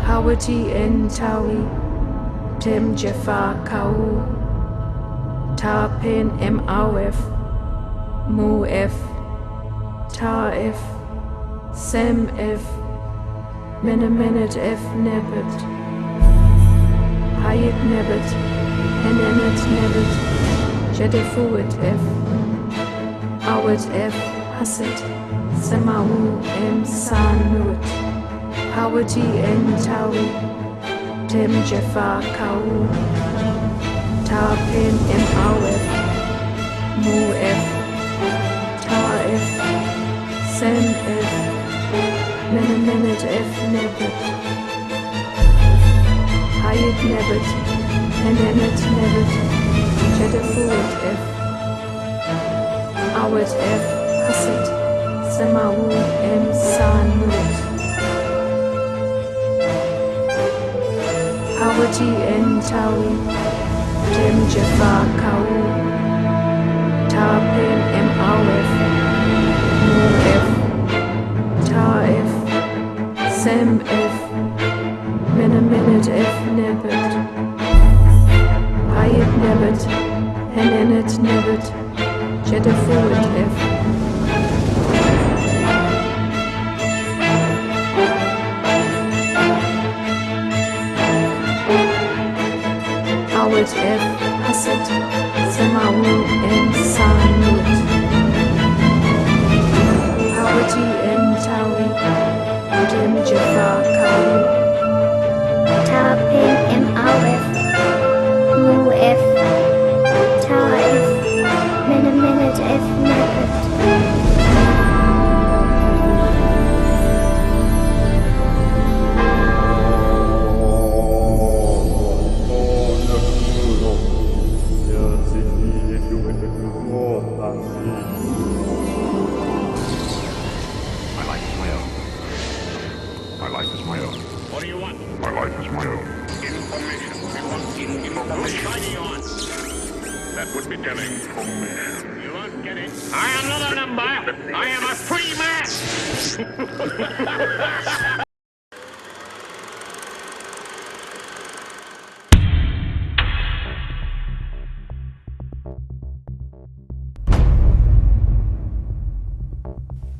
Hawati en Tawi, Tem Jafar Kau, Ta Pen M Awef, Mu F, Ta F, Sem F, Menemenet F Nebet, Hayet Nebet, Enenet Nebet, Jedefuet F, Awet F, Haset, Semawu M San Nuit, Hawati en Tawi, Tem Jafar Kau, Ta Pen M Awef, Mu F, Ta F, Sem F, Menemenet F Nebet, Hayet Nebet, Enenet Nebet, Jedefuet F, Awet F, Haset, Semawu M San Nuit, Hawati en Tawi, Tem Jafar Kau, Ta Pen M Awef, Mu F, Ta F, Sem F, Menemenet F Nebet, Hayet Nebet, Enenet Nebet, Jedefuet F, Awet F, Haset, Semawu M San Nuit, Hawati en Tawi, Tem Jafar Kau, Ta Pen M Awef, Mu F, Ta F, Menemenet F Nebet, My life is my own. My life is my own. What do you want? My life is my own. Information. We want information. Shining on. That would be telling. Information. You won't get it. I am not a number. I am a free man.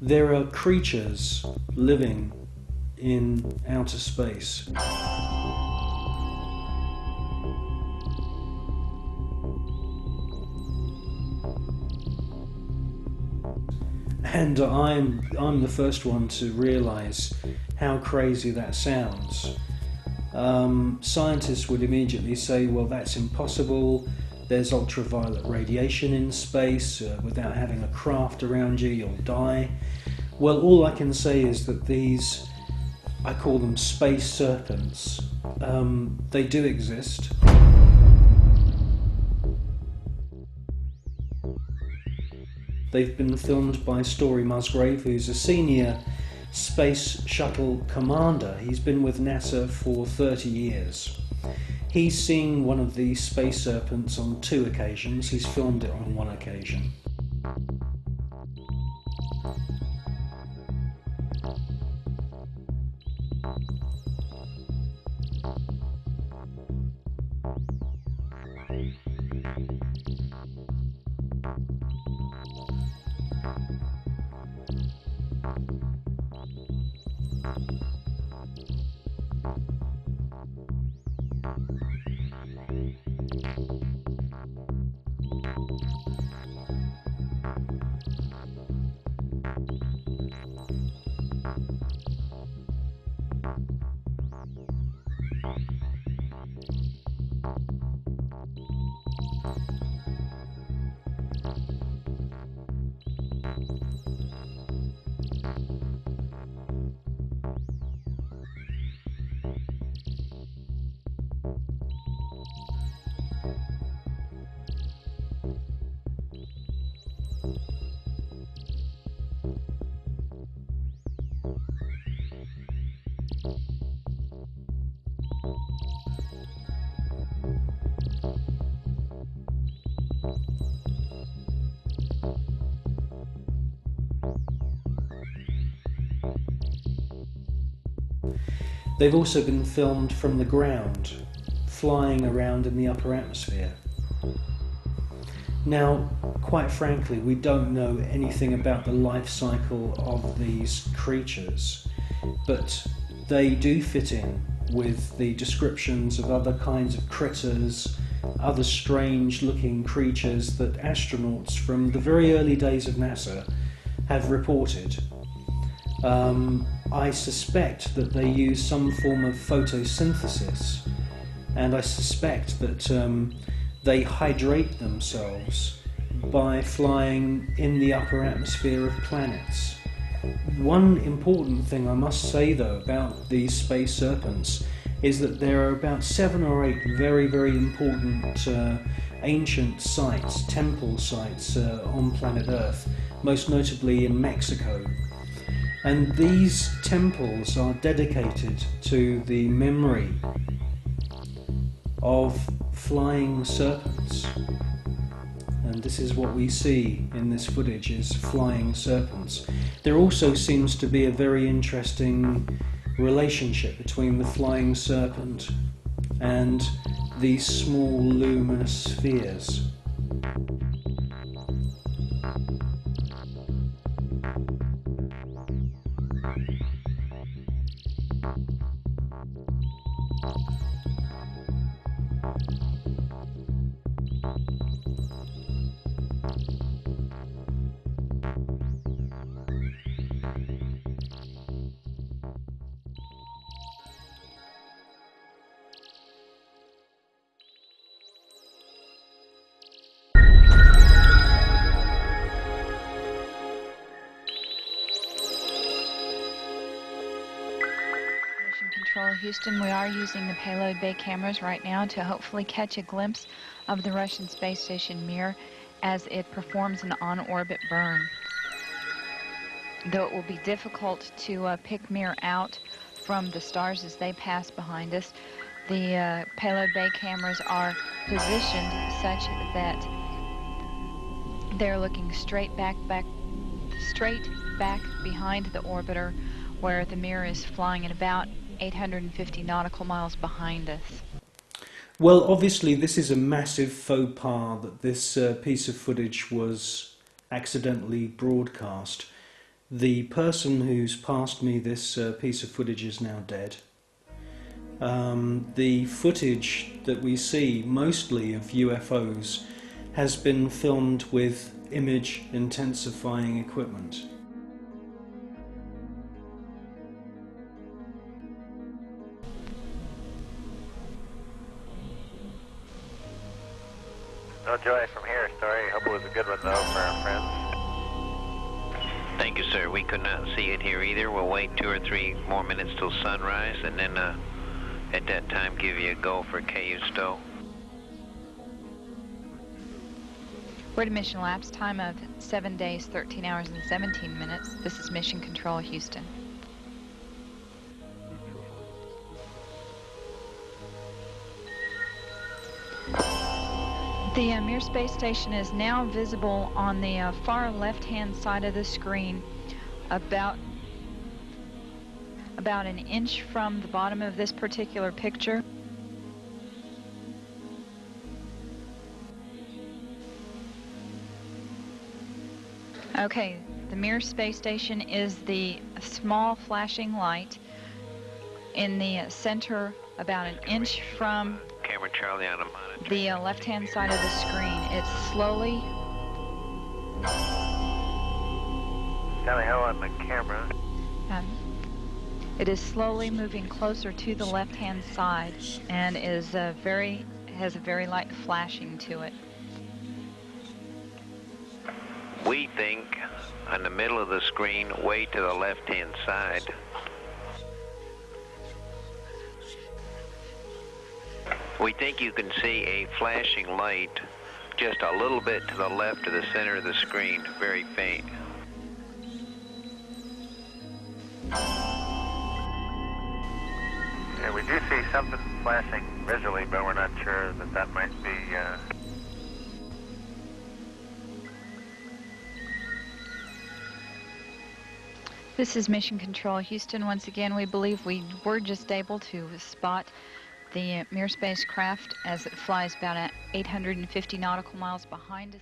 There are creatures living in outer space. And I'm the first one to realize how crazy that sounds. Scientists would immediately say, well, that's impossible. There's ultraviolet radiation in space. Without having a craft around you, you'll die. Well, all I can say is that these, I call them space serpents, they do exist. They've been filmed by Story Musgrave, who's a senior space shuttle commander. He's been with NASA for 30 years. He's seen one of these space serpents on 2 occasions. He's filmed it on 1 occasion. They've also been filmed from the ground, flying around in the upper atmosphere. Now, quite frankly, we don't know anything about the life cycle of these creatures, but they do fit in with the descriptions of other kinds of critters, other strange looking creatures that astronauts from the very early days of NASA have reported. I suspect that they use some form of photosynthesis, and I suspect that they hydrate themselves by flying in the upper atmosphere of planets. One important thing I must say though about these space serpents is that there are about 7 or 8 very, very important ancient sites, temple sites on planet Earth, most notably in Mexico. And these temples are dedicated to the memory of flying serpents. And this is what we see in this footage, is flying serpents. There also seems to be a very interesting relationship between the flying serpent and these small luminous spheres. Control Houston, we are using the payload bay cameras right now to hopefully catch a glimpse of the Russian space station Mir as it performs an on-orbit burn. Though it will be difficult to pick Mir out from the stars as they pass behind us, the payload bay cameras are positioned such that they're looking straight back behind the orbiter, where the Mir is flying at about 850 nautical miles behind us. Well, obviously this is a massive faux pas that this piece of footage was accidentally broadcast. The person who's passed me this piece of footage is now dead. The footage that we see, mostly of UFOs, has been filmed with image intensifying equipment. No joy from here, sorry. Hope it was a good one though for our friends. Thank you, sir. We could not see it here either. We'll wait 2 or 3 more minutes till sunrise, and then at that time give you a go for KU stow. We're at a mission elapsed time of 7 days, 13 hours, and 17 minutes. This is Mission Control Houston. The Mir space station is now visible on the far left-hand side of the screen, about an inch from the bottom of this particular picture. Okay, the Mir space station is the small flashing light in the center, about an inch from Camera Charlie on a monitor. the left-hand side of the screen. It's slowly... Tally ho on the camera. It is slowly moving closer to the left-hand side and is has a very light flashing to it. We think on the middle of the screen, way to the left-hand side. We think you can see a flashing light just a little bit to the left of the center of the screen, very faint. Yeah, we do see something flashing visually, but we're not sure that that might be... This is Mission Control Houston. Once again, we believe we were just able to spot the Mir spacecraft as it flies about 850 nautical miles behind us.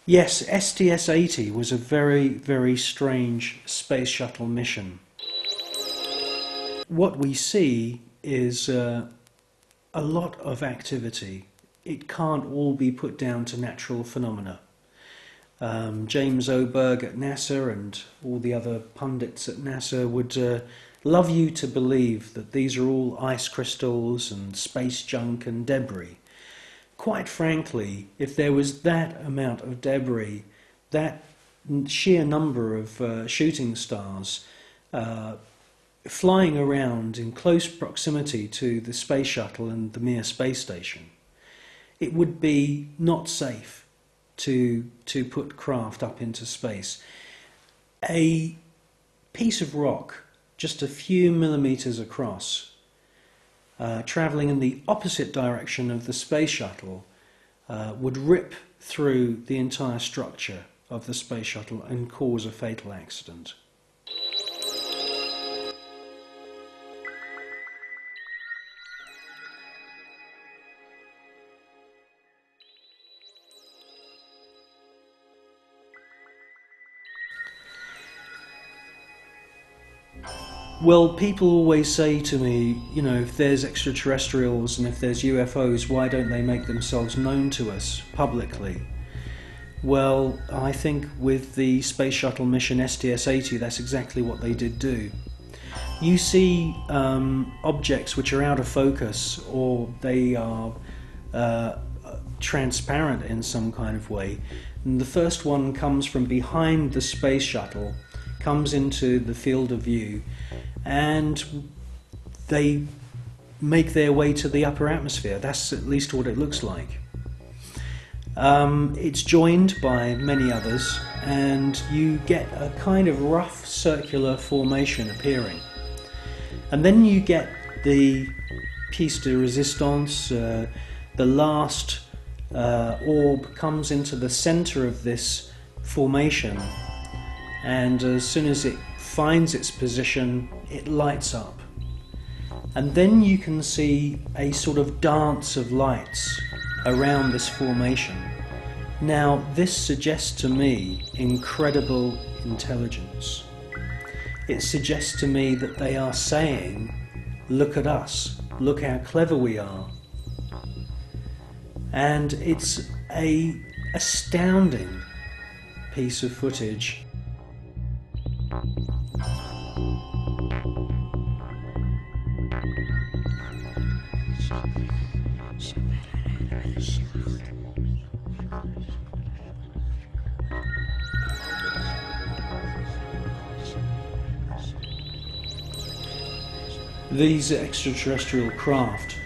Yes, STS-80 was a very, very strange space shuttle mission. What we see is a lot of activity. It can't all be put down to natural phenomena. James Oberg at NASA and all the other pundits at NASA would love you to believe that these are all ice crystals and space junk and debris. Quite frankly, if there was that amount of debris, that sheer number of shooting stars flying around in close proximity to the space shuttle and the Mir space station, it would be not safe to put craft up into space. A piece of rock just a few millimeters across, travelling in the opposite direction of the space shuttle, would rip through the entire structure of the space shuttle and cause a fatal accident. Well, people always say to me, you know, if there's extraterrestrials and if there's UFOs, why don't they make themselves known to us publicly? Well, I think with the space shuttle mission STS-80, that's exactly what they did do. You see objects which are out of focus, or they are transparent in some kind of way. And the first one comes from behind the space shuttle, comes into the field of view, and they make their way to the upper atmosphere. That's at least what it looks like. It's joined by many others, and you get a kind of rough circular formation appearing. And then you get the piece de resistance, the last orb comes into the center of this formation, and as soon as it finds its position, it lights up. And then you can see a sort of dance of lights around this formation. Now, this suggests to me incredible intelligence. It suggests to me that they are saying, look at us, look how clever we are. And it's an astounding piece of footage. These extraterrestrial craft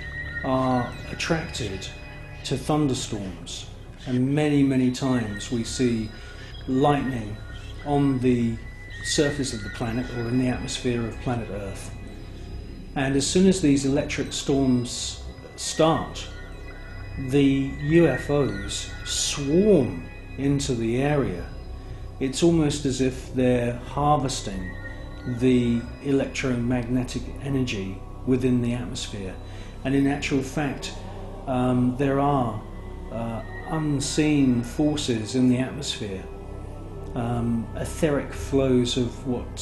are attracted to thunderstorms, and many times we see lightning on the surface of the planet or in the atmosphere of planet Earth. And as soon as these electric storms start, the UFOs swarm into the area. It's almost as if they're harvesting the electromagnetic energy within the atmosphere. And in actual fact, there are unseen forces in the atmosphere, etheric flows of what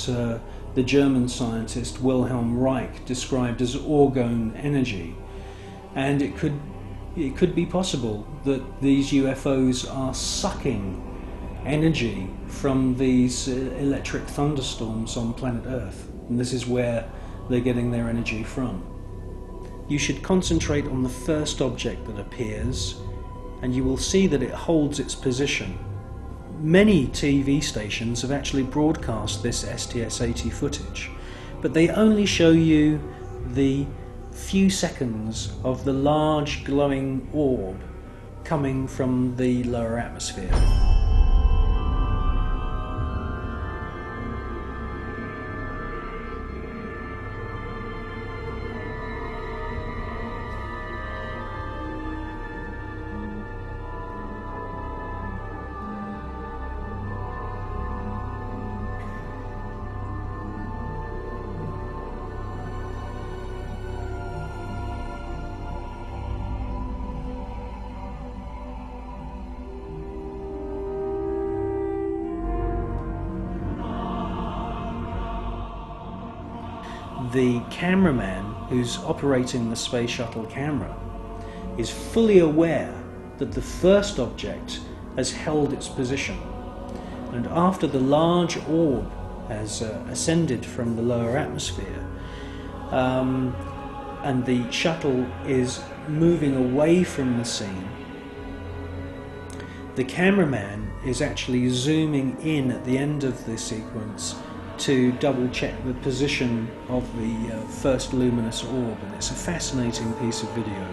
the German scientist Wilhelm Reich described as orgone energy. And it could it could be possible that these UFOs are sucking energy from these electric thunderstorms on planet Earth, and this is where they're getting their energy from. You should concentrate on the first object that appears, and you will see that it holds its position. Many TV stations have actually broadcast this STS-80 footage, but they only show you the few seconds of the large glowing orb coming from the lower atmosphere. The cameraman who's operating the space shuttle camera is fully aware that the first object has held its position, and after the large orb has ascended from the lower atmosphere and the shuttle is moving away from the scene, the cameraman is actually zooming in at the end of the sequence to double check the position of the first luminous orb, and it's a fascinating piece of video.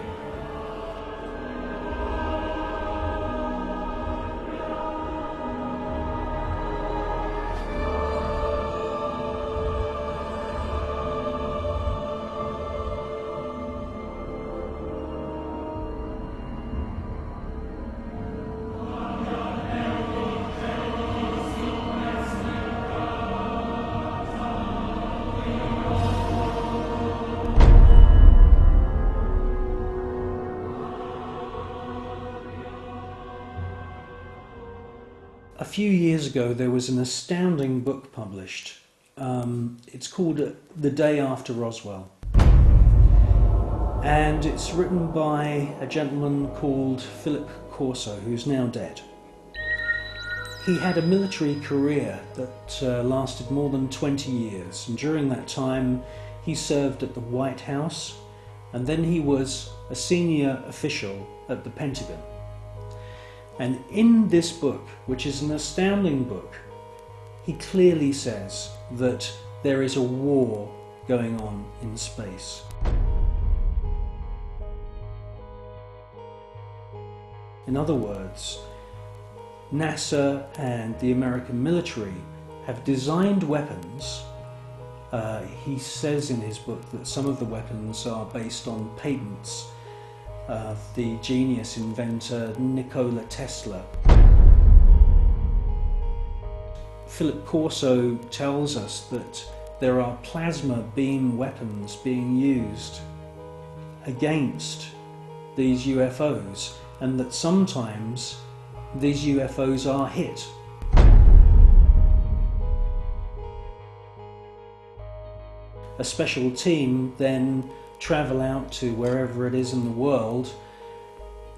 A few years ago there was an astounding book published. It's called The Day After Roswell, and it's written by a gentleman called Philip Corso, who's now dead. He had a military career that lasted more than 20 years, and during that time he served at the White House, and then he was a senior official at the Pentagon. And in this book, which is an astounding book, he clearly says that there is a war going on in space. In other words, NASA and the American military have designed weapons. He says in his book that some of the weapons are based on patents of the genius inventor Nikola Tesla. Philip Corso tells us that there are plasma beam weapons being used against these UFOs, and that sometimes these UFOs are hit. A special team then travel out to wherever it is in the world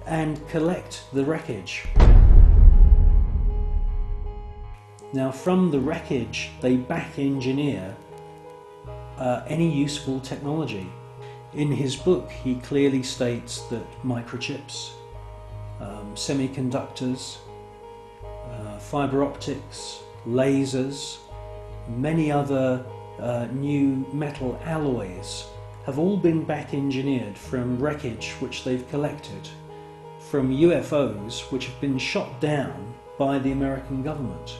and collect the wreckage. Now, from the wreckage they back engineer any useful technology. In his book he clearly states that microchips, semiconductors, fiber optics, lasers, many other new metal alloys have all been back engineered from wreckage which they've collected from UFOs which have been shot down by the American government.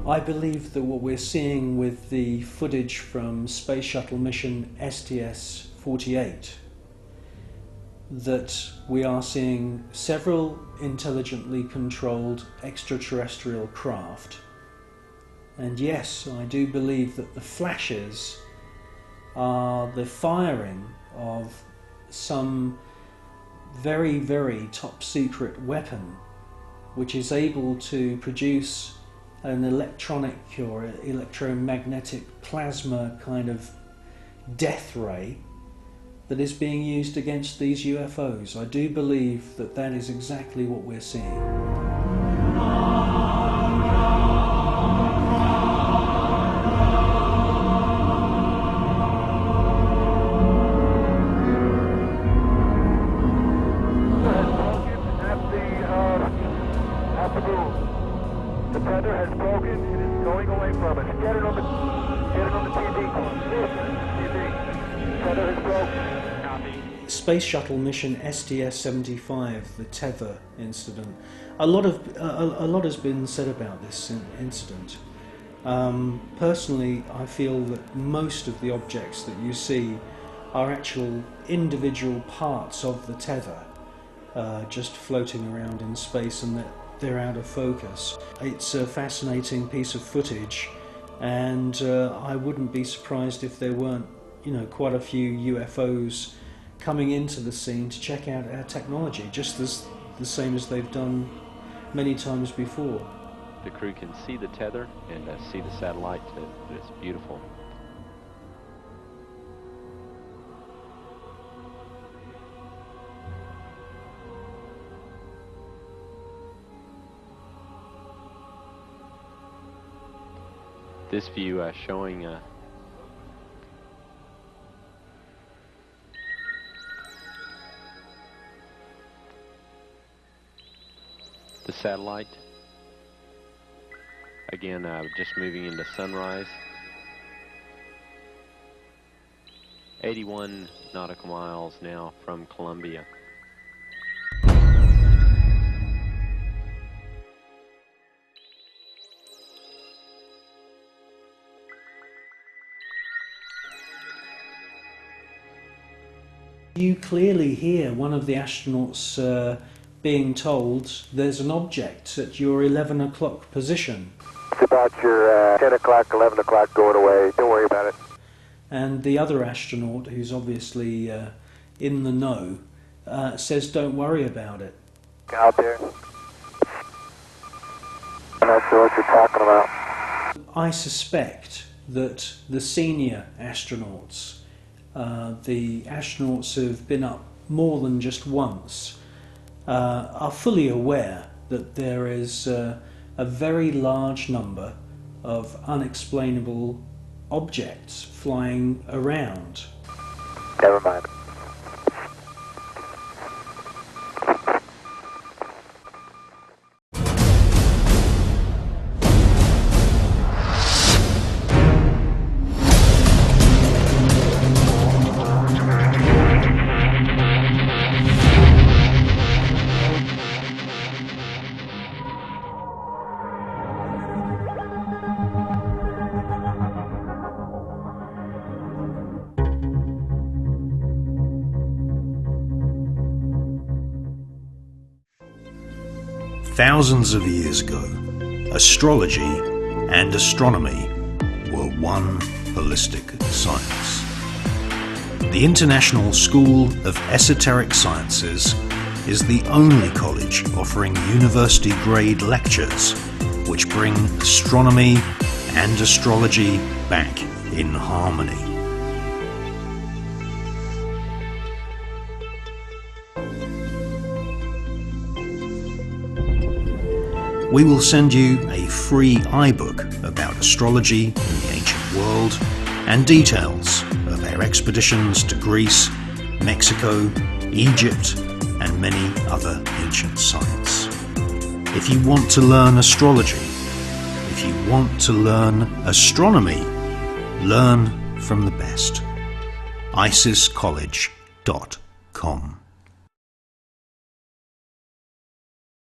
I believe that what we're seeing with the footage from Space Shuttle mission STS-48, that we are seeing several intelligently controlled extraterrestrial craft. And yes, I do believe that the flashes are the firing of some very, very top secret weapon which is able to produce an electronic or electromagnetic plasma kind of death ray that is being used against these UFOs. I do believe that that is exactly what we're seeing. The tether has broken. It is going away from us. Get it on the TV. TV. Tether has broken. Copy. Space Shuttle mission STS-75, the tether incident. A lot has been said about this incident. Personally, I feel that most of the objects that you see are actual individual parts of the tether, just floating around in space, and that they're out of focus. It's a fascinating piece of footage, and I wouldn't be surprised if there weren't, quite a few UFOs coming into the scene to check out our technology, just as the same as they've done many times before. The crew can see the tether and see the satellite. It's beautiful. This view showing the satellite. Again, just moving into sunrise. 81 nautical miles now from Columbia. You clearly hear one of the astronauts being told there's an object at your 11 o'clock position. It's about your 10 o'clock, 11 o'clock going away. Don't worry about it. And the other astronaut, who's obviously in the know, says don't worry about it. Out there. I'm not sure what you're talking about. I suspect that the senior astronauts, the astronauts who've been up more than just once, are fully aware that there is a very large number of unexplainable objects flying around. Never mind. Thousands of years ago, astrology and astronomy were one holistic science. The International School of Esoteric Sciences is the only college offering university-grade lectures which bring astronomy and astrology back in harmony. We will send you a free iBook about astrology in the ancient world and details of our expeditions to Greece, Mexico, Egypt, and many other ancient sites. If you want to learn astrology, if you want to learn astronomy, learn from the best. IsisCollege.com